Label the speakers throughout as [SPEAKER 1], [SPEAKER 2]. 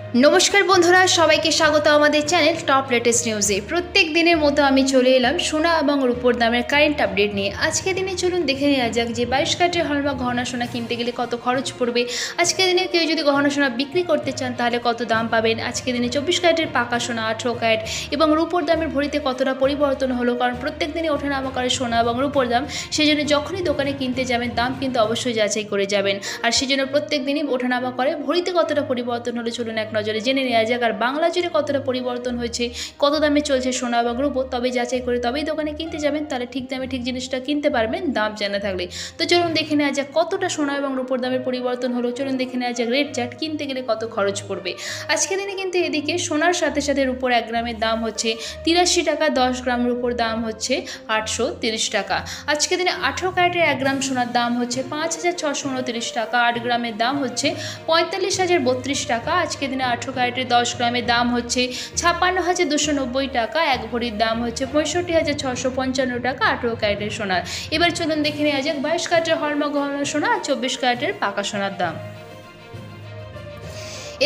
[SPEAKER 1] नमस्कार बंधुरा सबाइके स्वागत आमादेर चैनल टप लेटेस्ट निউজে। प्रत्येक दिनेर मतो आमी चले एलाम सोना एबं रूपोर दामेर कारेंट आपडेट निये। आजके दिने चलुन देखे नेওয়া যাক যে 22 ক্যারেটের হলমার্ক গহনা সোনা কিনতে গেলে কত খরচ পড়বে। আজকে দিনে কেউ যদি গহনা সোনা বিক্রি করতে চান তাহলে কত দাম পাবেন। আজকে দিনে 24 ক্যারেটের পাকা সোনা 18 ক্যারেট এবং রূপোর দামের ভরিতে কতটা পরিবর্তন হলো, কারণ প্রত্যেক দিনে ওঠানামা করে সোনা এবং রূপোর দাম। সেজন্য যখনই দোকানে কিনতে যাবেন দাম কিন্তু অবশ্যই যাচাই করে যাবেন। আর সেজন্য প্রত্যেক দিনই ওঠানামা করে ভরিতে কতটা পরিবর্তন হলো চলুন এক নজরে জেনে নেওয়া যাক। আর বাংলা জুড়ে কতটা পরিবর্তন হয়েছে, কত দামে চলছে সোনা এবং রূপো, তবে যাচাই করে তবেই দোকানে কিনতে যাবেন, তাহলে ঠিক দামে ঠিক জিনিসটা কিনতে পারবেন দাম জানা থাকলে। তো চলুন দেখে নেওয়া যাক কতটা সোনা এবং রূপোর দামের পরিবর্তন হলো। চলুন দেখে নেওয়া যাক রেট চার্ট, কিনতে গেলে কত খরচ পড়বে। আজকে দিনে কিন্তু এদিকে সোনার সাথে সাথে রূপোর 1 গ্রামের দাম হচ্ছে 83 টাকা, 10 গ্রাম রূপোর দাম হচ্ছে 830 টাকা। আজকে দিনে 18 ক্যারেটের 1 গ্রাম সোনার দাম হচ্ছে 5629 টাকা, 8 গ্রামের দাম হচ্ছে 45,032 টাকা। আজকে দিনে 18 ক্যারেটের 10 গ্রামের দাম হচ্ছে 56,290 টাকা, 1 ভরির দাম হচ্ছে 65,655 টাকা 18 ক্যারেটের সোনার। এবার চলুন দেখে নেওয়া যাক 22 ক্যারেটের হলমার্ক গহনা সোনা আর 24 ক্যারেটের পাকা সোনার দাম।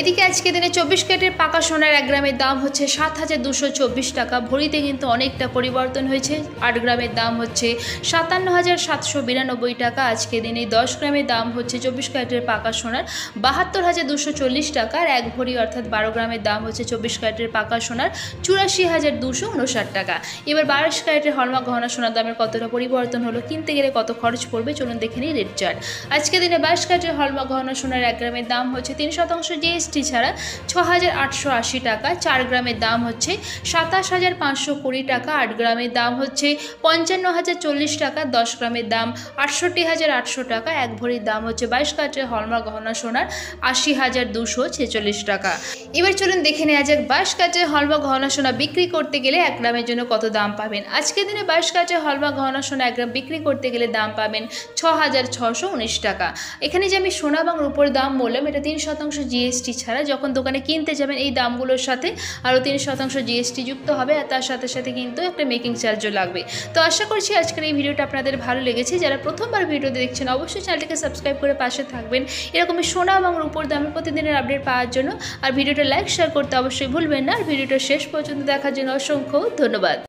[SPEAKER 1] এদিকে আজকে দিনে 24 ক্যারেটের পাকা সোনার 1 গ্রামের দাম হচ্ছে 7,224 টাকা, ভরিতে কিন্তু অনেকটা পরিবর্তন হয়েছে। 8 গ্রামের দাম হচ্ছে 57,792 টাকা। আজকে দিনে 10 গ্রামের দাম হচ্ছে 24 ক্যারেটের পাকা সোনার 72,240 টাকা, আর 1 ভরি অর্থাৎ 12 গ্রামের দাম হচ্ছে 24 ক্যারেটের পাকা সোনার 84,259 টাকা। এবার 22 ক্যারেটের হলমার্ক গহনা সোনার দামের কতটা পরিবর্তন হলো, কিনতে গেলে কত খরচ পড়বে চলুন দেখে নিই রেট চার্ট। আজকে দিনে 22 ক্যারেটের হলমার্ক গহনা সোনার 1 গ্রামের দাম হচ্ছে 3% জিএসটি ছাড়া 6,880 টাকা, 4 গ্রামের দাম হচ্ছে 27,520 টাকা, 8 গ্রামের দাম হচ্ছে 55,040 টাকা, 10 গ্রামের দাম 68,800 টাকা, 1 ভরির দাম হচ্ছে 22 ক্যারেটের হলমার্ক গহনা সোনার 80,246 টাকা। এবার চলুন দেখে নেওয়া যাক 22 ক্যারেটের হলমার্ক গহনা সোনা বিক্রি করতে গেলে 1 গ্রামের জন্য কত দাম পাবেন। আজকের দিনে 22 ক্যারেটের হলমার্ক গহনা সোনা 1 গ্রাম বিক্রি করতে গেলে দাম পাবেন 6,619 টাকা। এখানে যে আমি সোনা এবং রূপোর দাম বললাম এটা 3% জিএসটি ছাড়া, যখন দোকানে কিনতে যাবেন এই দামগুলোর সাথে আরও 3% জিএসটি যুক্ত হবে, আর তার সাথে সাথে কিন্তু একটা মেকিং চার্জও লাগবে। তো আশা করছি আজকের এই ভিডিওটা আপনাদের ভালো লেগেছে। যারা প্রথমবার ভিডিওতে দেখছেন অবশ্যই চ্যানেলটিকে সাবস্ক্রাইব করে পাশে থাকবেন এরকমই সোনা এবং রূপোর দামের প্রতিদিনের আপডেট পাওয়ার জন্য। আর ভিডিওটা লাইক শেয়ার করতে অবশ্যই ভুলবেন না। আর ভিডিওটা শেষ পর্যন্ত দেখার জন্য অসংখ্য ধন্যবাদ।